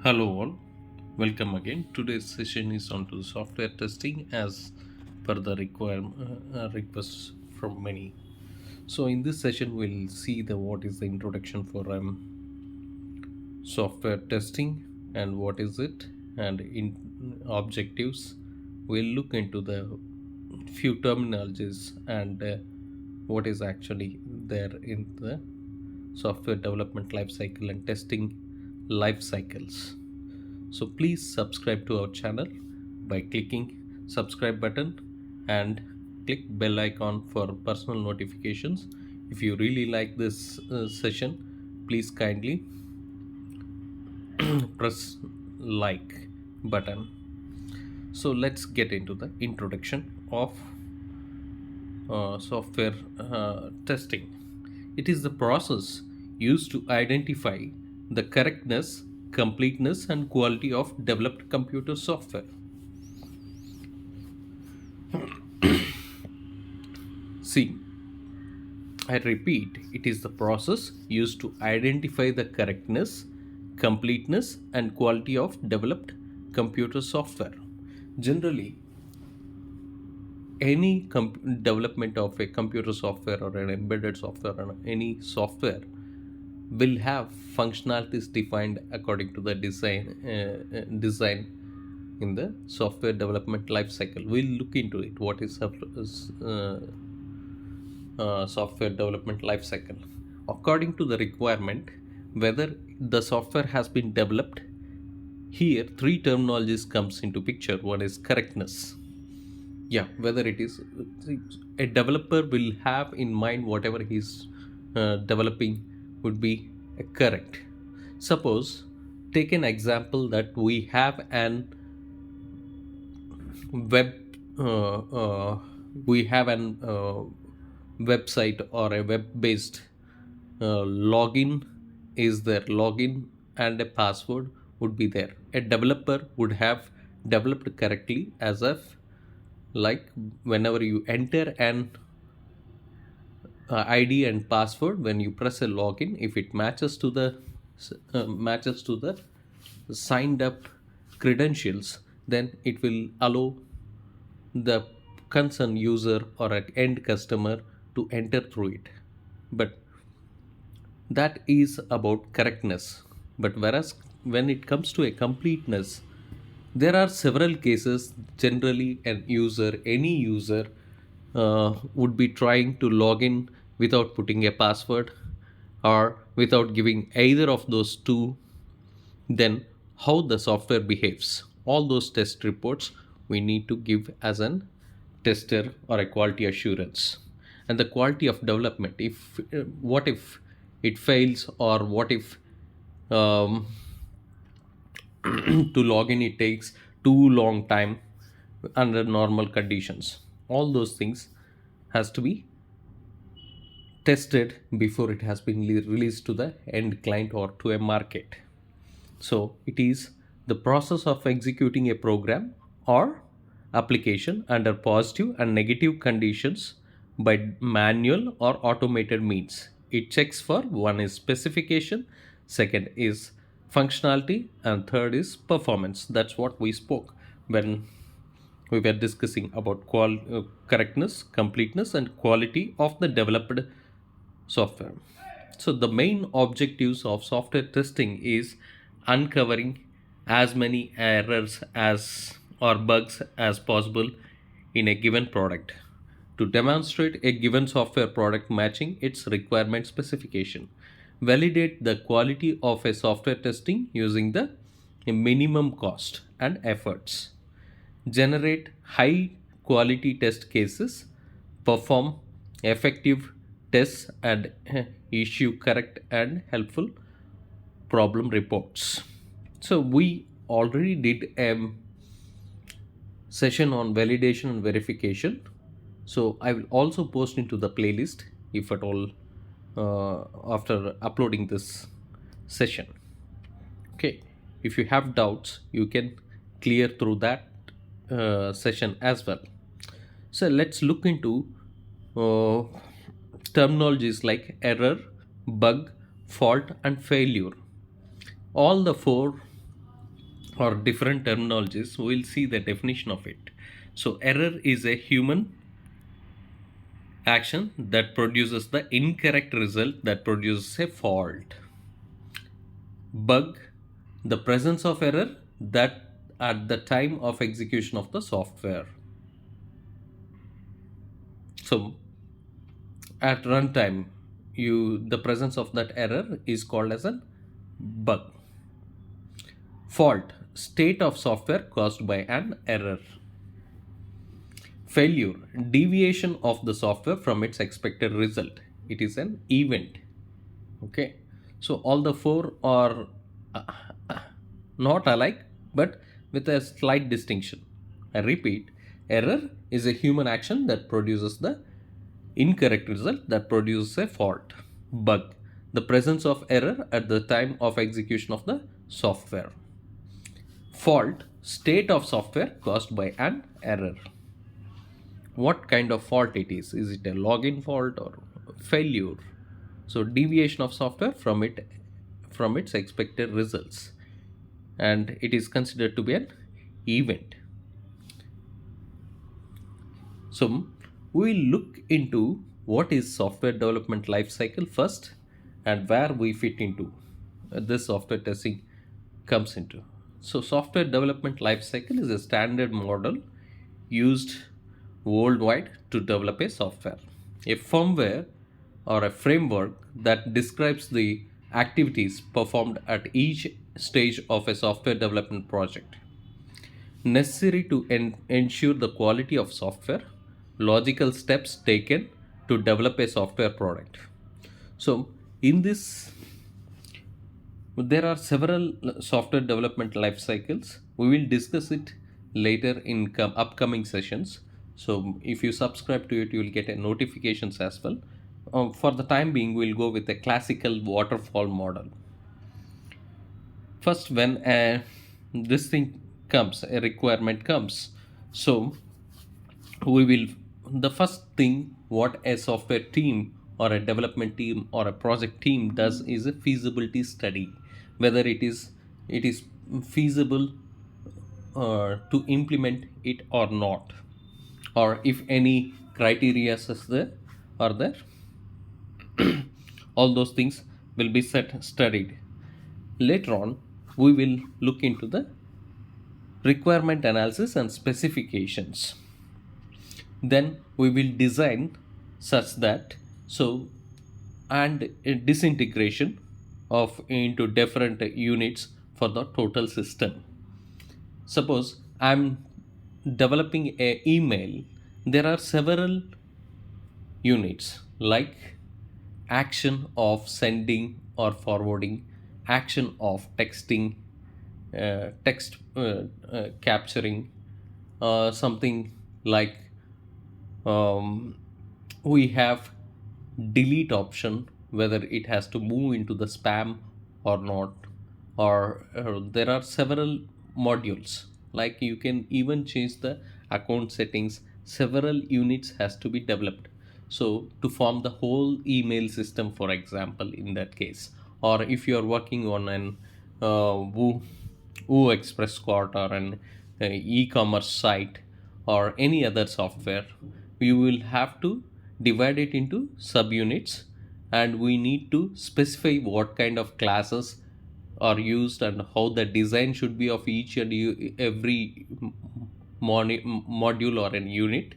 Hello all, welcome again. Today's session is on to software testing as per the request from many. So in this session we'll see the what is the introduction for software testing and what is it and in objectives. We'll look into the few terminologies and what is actually there in the software development life cycle and testing life cycles. So please subscribe to our channel by clicking subscribe button and click bell icon for personal notifications. If you really like this session, please kindly press like button. So let's get into the introduction of software testing. It is the process used to identify the correctness, completeness, and quality of developed computer software. See, I repeat, it is the process used to identify the correctness, completeness, and quality of developed computer software. Generally, any development of a computer software or an embedded software or any software will have functionalities defined according to the design in the software development life cycle. We'll look into it. What is software development life cycle? According to the requirement, whether the software has been developed. Here, three terminologies comes into picture. One is correctness. Yeah, whether it is a developer will have in mind whatever he's developing would be correct. Suppose take an example that we have an web we have an website or a web based login is there, login and a password would be there. A developer would have developed correctly as if like whenever you enter an id and password, when you press a login, if it matches to the signed up credentials, then it will allow the concerned user or an end customer to enter through it. But that is about correctness. But whereas when it comes to a completeness, there are several cases. Generally any user would be trying to log in without putting a password or without giving either of those two. Then how the software behaves, all those test reports we need to give as an tester or a quality assurance. And the quality of development, if what if it fails, or what if um, to log in it takes too long time under normal conditions. All those things has to be tested before it has been released to the end client or to a market. So it is the process of executing a program or application under positive and negative conditions by manual or automated means. It checks for one is specification, second is functionality, and third is performance. That's what we spoke when we were discussing about correctness, completeness, and quality of the developed software. So the main objectives of software testing is uncovering as many errors as or bugs as possible in a given product to demonstrate a given software product matching its requirement specification. Validate the quality of a software testing using the minimum cost and efforts. Generate high quality test cases, perform effective tests, and issue correct and helpful problem reports. So we already did a session on validation and verification. So I will also post into the playlist if at all after uploading this session. Okay, if you have doubts, you can clear through that session as well. So let's look into uh, terminologies like error, bug, fault, and failure. All the four or different terminologies, we'll see the definition of it. So error is a human action that produces the incorrect result, that produces a fault. Bug, the presence of error that at the time of execution of the software. So at runtime, the presence of that error is called as a bug. Fault, state of software caused by an error. Failure, deviation of the software from its expected result. It is an event. Okay, so all the four are not alike, but with a slight distinction. I repeat, error is a human action that produces the incorrect result, that produces a fault. Bug, the presence of error at the time of execution of the software. Fault, state of software caused by an error. What kind of fault it is? Is it a login fault or failure? So deviation of software from its expected results, and it is considered to be an event. So we will look into what is software development life cycle first, and where we fit into this software testing comes into. So software development life cycle is a standard model used worldwide to develop a software, a firmware or a framework that describes the activities performed at each stage of a software development project, necessary to ensure the quality of software, logical steps taken to develop a software product. So in this, there are several software development life cycles. We will discuss it later in upcoming sessions. So if you subscribe to it, you will get a notifications as well. For the time being, we'll go with a classical waterfall model. First, when this thing comes, a requirement comes. So we will, the first thing what a software team or a development team or a project team does is a feasibility study, whether it is feasible to implement it or not, or if any criteria is there are there. All those things will be studied. Later on, we will look into the requirement analysis and specifications. Then we will design such that, so, and a disintegration of into different units for the total system. Suppose I'm developing a email, there are several units like action of sending or forwarding, action of texting, text capturing, something like we have delete option, whether it has to move into the spam or not, or there are several modules, like you can even change the account settings. Several units has to be developed, so to form the whole email system, for example, in that case. Or if you are working on an Woo Express Cart or an e-commerce site or any other software, we will have to divide it into subunits, and we need to specify what kind of classes are used and how the design should be of each and every module or an unit.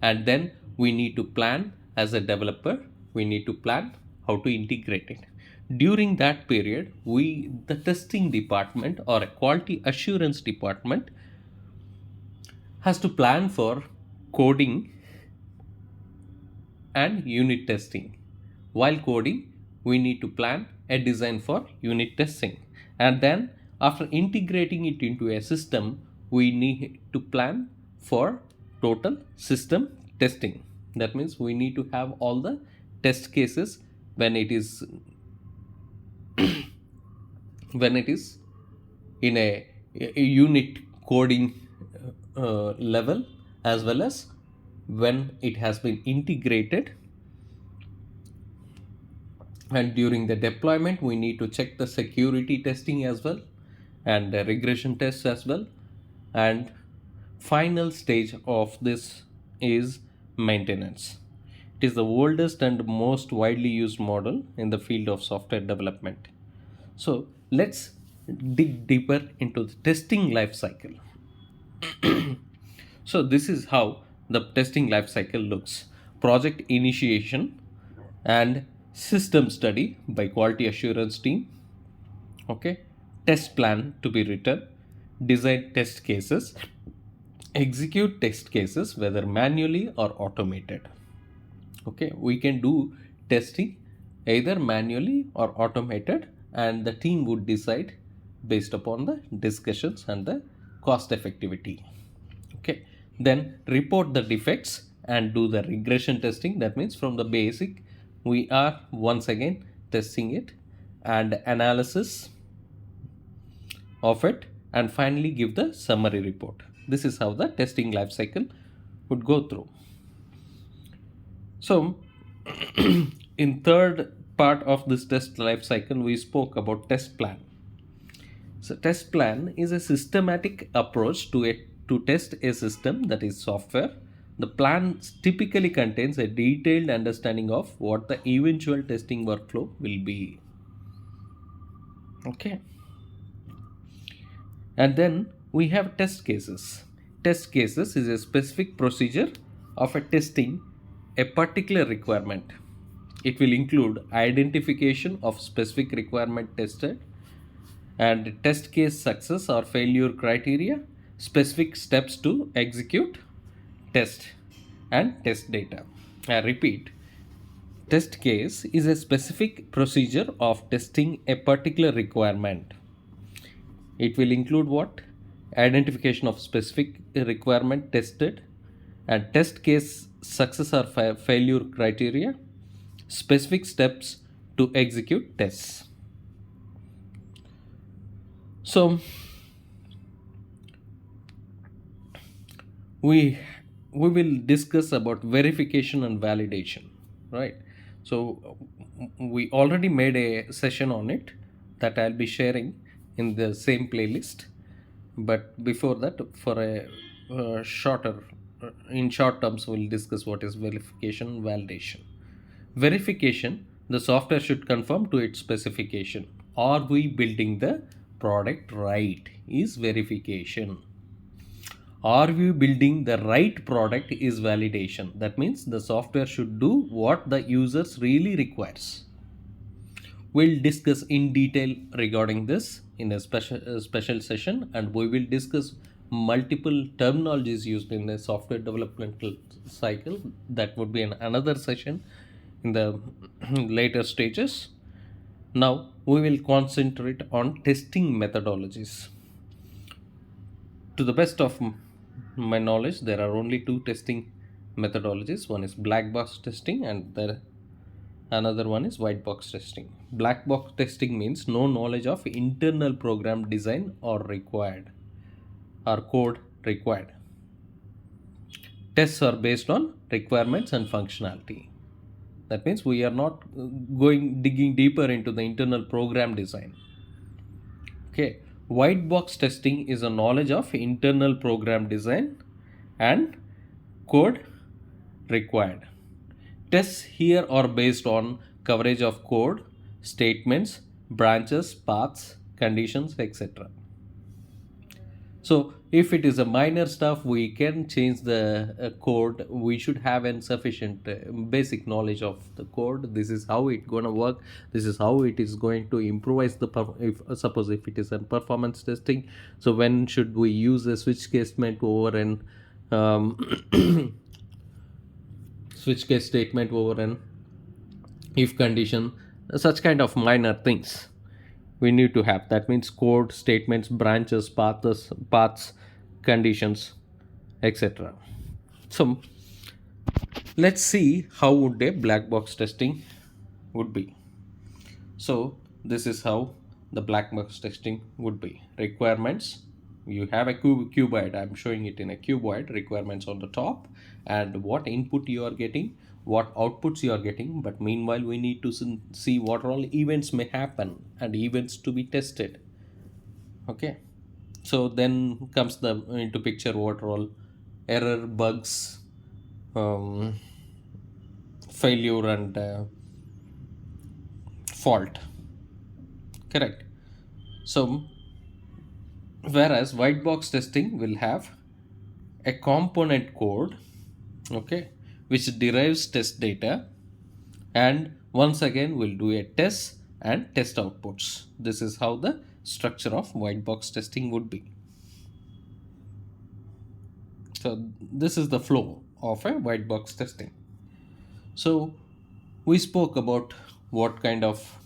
And then we need to plan, as a developer we need to plan how to integrate it. During that period, the testing department or a quality assurance department has to plan for coding and unit testing. While coding, we need to plan a design for unit testing. And then after integrating it into a system, we need to plan for total system testing. That means we need to have all the test cases when it is when it is in a unit coding level, as well as when it has been integrated. And during the deployment, we need to check the security testing as well. and regression tests as well. And final stage of this is maintenance. It is the oldest and most widely used model in the field of software development. So let's dig deeper into the testing life cycle. So this is how the testing life cycle looks. Project initiation and system study by quality assurance team. Okay. Test plan to be written, design test cases, execute test cases whether manually or automated. Okay, we can do testing either manually or automated, and the team would decide based upon the discussions and the cost effectivity. Okay, then report the defects and do the regression testing. That means from the basic we are once again testing it, and analysis of it, and finally give the summary report. This is how the testing life cycle would go through. So in third part of this test life cycle we spoke about test plan. So test plan is a systematic approach to test a system, that is software. The plan typically contains a detailed understanding of what the eventual testing workflow will be. Okay. And then we have test cases. Test cases is a specific procedure of a testing a particular requirement. It will include identification of specific requirement tested and test case success or failure criteria, specific steps to execute test, and test data. I repeat, test case is a specific procedure of testing a particular requirement. It will include what? Identification of specific requirement tested and test case success or failure criteria, specific steps to execute tests. So we will discuss about verification and validation, right? So we already made a session on it that I'll be sharing in the same playlist, but before that, for a shorter in short terms, we'll discuss what is verification and validation. Verification, the software should conform to its specification. Are we building the product right? Is verification. Are we building the right product? Is validation. That means the software should do what the users really requires. We'll discuss in detail regarding this in a special session, and we will discuss multiple terminologies used in the software developmental cycle. That would be another session in the later stages. Now we will concentrate on testing methodologies. To the best of my knowledge, there are only two testing methodologies. One is black box testing and another one is white box testing. Black box testing means no knowledge of internal program design or code required. Tests are based on requirements and functionality. That means we are not digging deeper into the internal program design. Okay, white box testing is a knowledge of internal program design and code required. Tests here are based on coverage of code, statements, branches, paths, conditions, etc. So if it is a minor stuff, we can change the code. We should have sufficient basic knowledge of the code. This is how it's gonna work. This is how it is going to improvise suppose if it is a performance testing. So when should we use a switch case statement over an switch case statement over an if condition? Such kind of minor things we need to have. That means code, statements, branches, paths, conditions, etc. So let's see how would a black box testing would be. So this is how the black box testing would be. Requirements, you have a cuboid. I'm showing it in a cuboid. Requirements on the top and what input you are getting, what outputs you are getting, but meanwhile we need to see what all events may happen and events to be tested. Okay, so then comes the into picture what all error, bugs, um, failure, and fault. Correct. So whereas white box testing will have a component code, okay, which derives test data, and once again we'll do a test and test outputs. This is how the structure of white box testing would be. So this is the flow of a white box testing. So we spoke about what kind of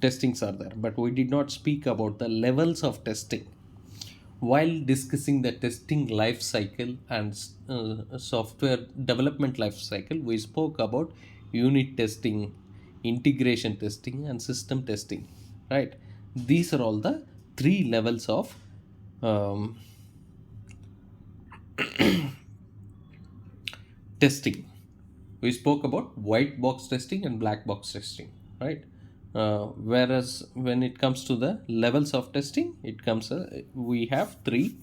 testings are there, but we did not speak about the levels of testing. While discussing the testing life cycle and software development life cycle, we spoke about unit testing, integration testing, and system testing. Right? These are all the three levels of um, testing. We spoke about white box testing and black box testing, right? Whereas when it comes to the levels of testing, it comes we have three.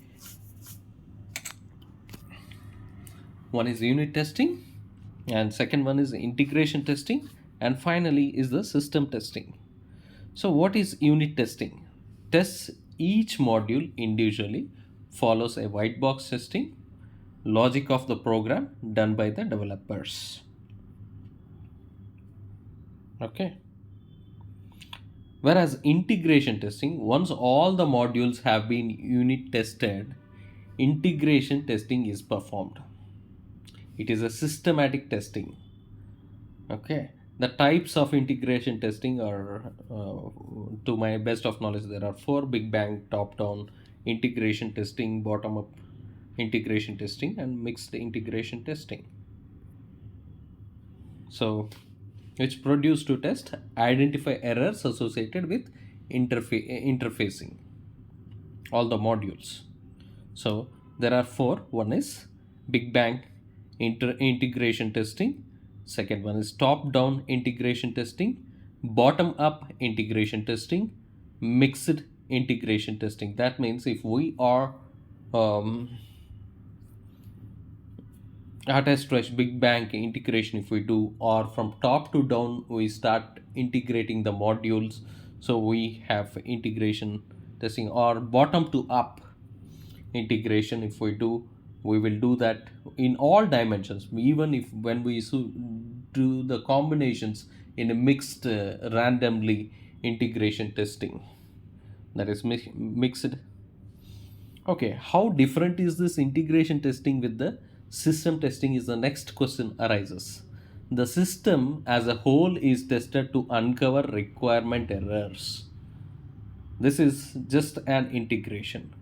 One is unit testing, and second one is integration testing, and finally is the system testing. So what is unit testing? Tests each module individually, follows a white box testing logic of the program done by the developers. Okay. Whereas integration testing, once all the modules have been unit tested, integration testing is performed. It is a systematic testing. Okay. The types of integration testing are, to my best of knowledge, there are four: big bang, top down integration testing, bottom up integration testing, and mixed integration testing. So, which produce to test, identify errors associated with interfacing all the modules. So there are four. One is big bang integration testing. Second one is top down integration testing, bottom up integration testing, mixed integration testing. That means if we are um, at a stretch big bang integration, if we do, or from top to down we start integrating the modules, so we have integration testing, or bottom to up integration, if we do, we will do that in all dimensions, even if when we do the combinations in a mixed randomly integration testing, that is mixed. Okay, how different is this integration testing with the system testing is the next question arises. The system as a whole is tested to uncover requirement errors. This is just an integration.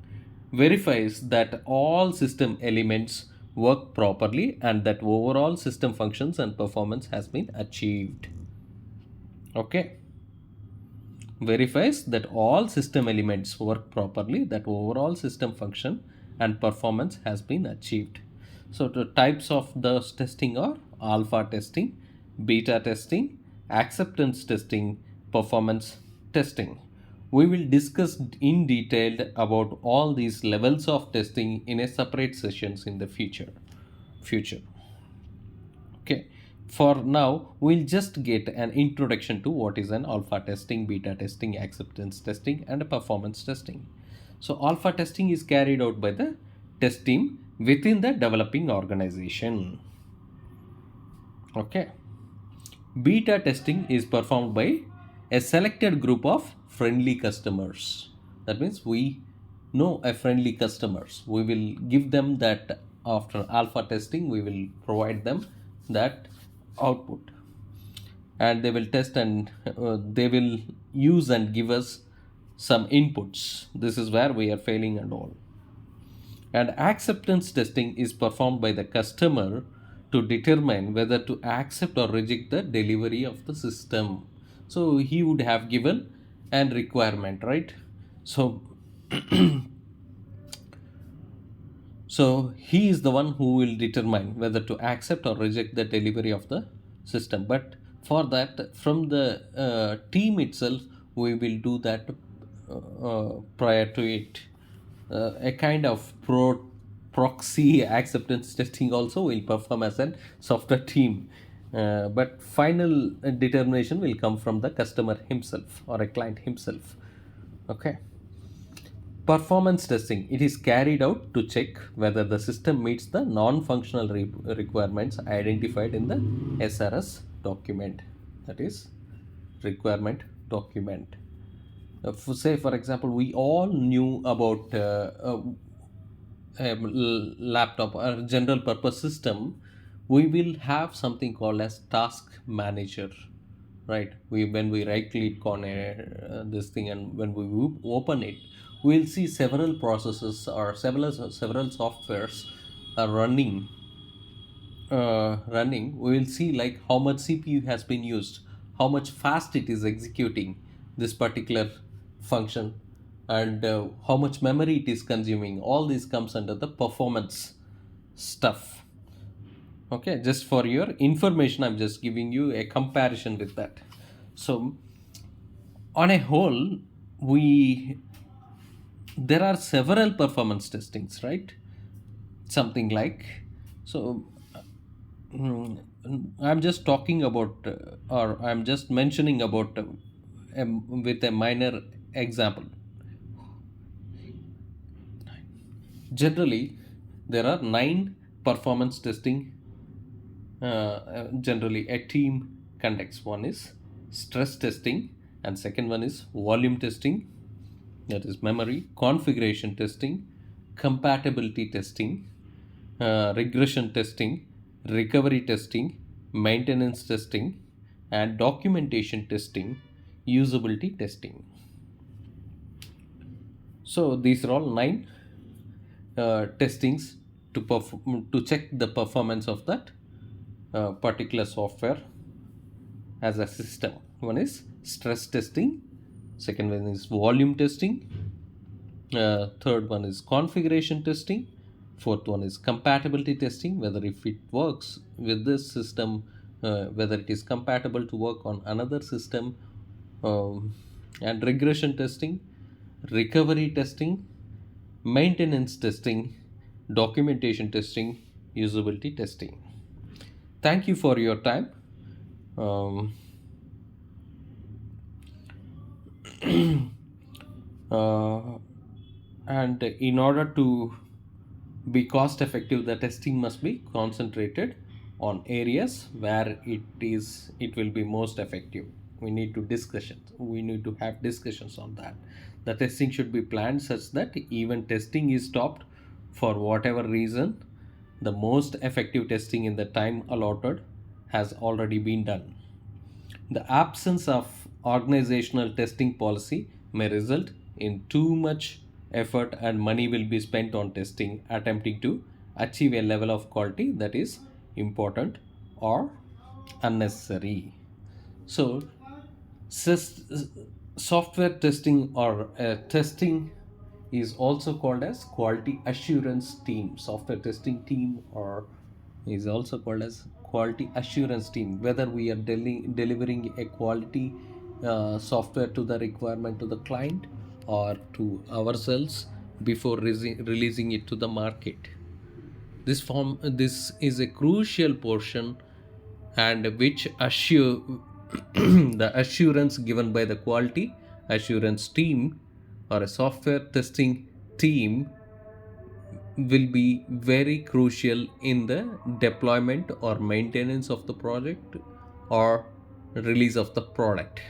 Verifies that all system elements work properly and that overall system functions and performance has been achieved. Okay. Verifies that all system elements work properly, that overall system function and performance has been achieved. So the types of the testing are alpha testing, beta testing, acceptance testing, performance testing. We will discuss in detail about all these levels of testing in a separate sessions in the future. Okay, for now we'll just get an introduction to what is an alpha testing, beta testing, acceptance testing, and performance testing. So alpha testing is carried out by the test team within the developing organization. Okay, beta testing is performed by a selected group of friendly customers. That means we know a friendly customers, we will give them that. After alpha testing we will provide them that output, and they will test, and they will use and give us some inputs. This is where we are failing and all. And acceptance testing is performed by the customer to determine whether to accept or reject the delivery of the system. So he would have given an requirement, right? So so he is the one who will determine whether to accept or reject the delivery of the system. But for that, from the team itself, we will do that prior to it. A kind of proxy acceptance testing also will perform as a software team. But final determination will come from the customer himself or a client himself. Okay. Performance testing. It is carried out to check whether the system meets the non-functional requirements identified in the SRS document. That is requirement document. Say for example, we all knew about a laptop or general purpose system. We will have something called as task manager, right? We When we right click on this thing, and when we open it, we'll see several processes or several softwares are running. We will see like how much CPU has been used, how much fast it is executing this particular function, and how much memory it is consuming. All this comes under the performance stuff. Okay, just for your information, I'm just giving you a comparison with that. So on a whole, we there are several performance testings, right? Something like, so Hmm, I'm just talking about, or I'm just mentioning about with a minor example. Generally, there are nine performance testing. Generally, a team conducts. One is stress testing, and second one is volume testing. That is memory, configuration testing, compatibility testing, regression testing, recovery testing, maintenance testing, and documentation testing, usability testing. So these are all nine testings to check the performance of that particular software as a system. One is stress testing, second one is volume testing, third one is configuration testing, fourth one is compatibility testing, whether if it works with this system, whether it is compatible to work on another system, and regression testing, recovery testing, maintenance testing, documentation testing, usability testing. Thank you for your time. um, uh, and in order to be cost effective, the testing must be concentrated on areas where it will be most effective. We need to have discussions on that. The testing should be planned such that even testing is stopped for whatever reason, the most effective testing in the time allotted has already been done. The absence of organizational testing policy may result in too much effort and money will be spent on testing, attempting to achieve a level of quality that is important or unnecessary. So, sys- software testing or testing is also called as quality assurance team. Software testing team or is also called as quality assurance team. Whether we are delivering a quality software to the requirement to the client or to ourselves before releasing it to the market. This is a crucial portion, and which assure the assurance given by the quality assurance team or a software testing team will be very crucial in the deployment or maintenance of the project or release of the product.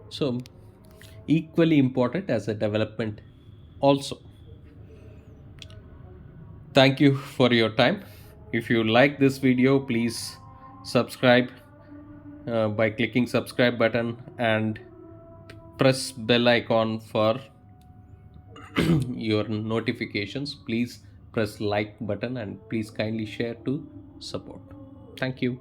So equally important as a development also. Thank you for your time. If you like this video, please subscribe by clicking subscribe button and press bell icon for your notifications. Please press like button and please kindly share to support. Thank you.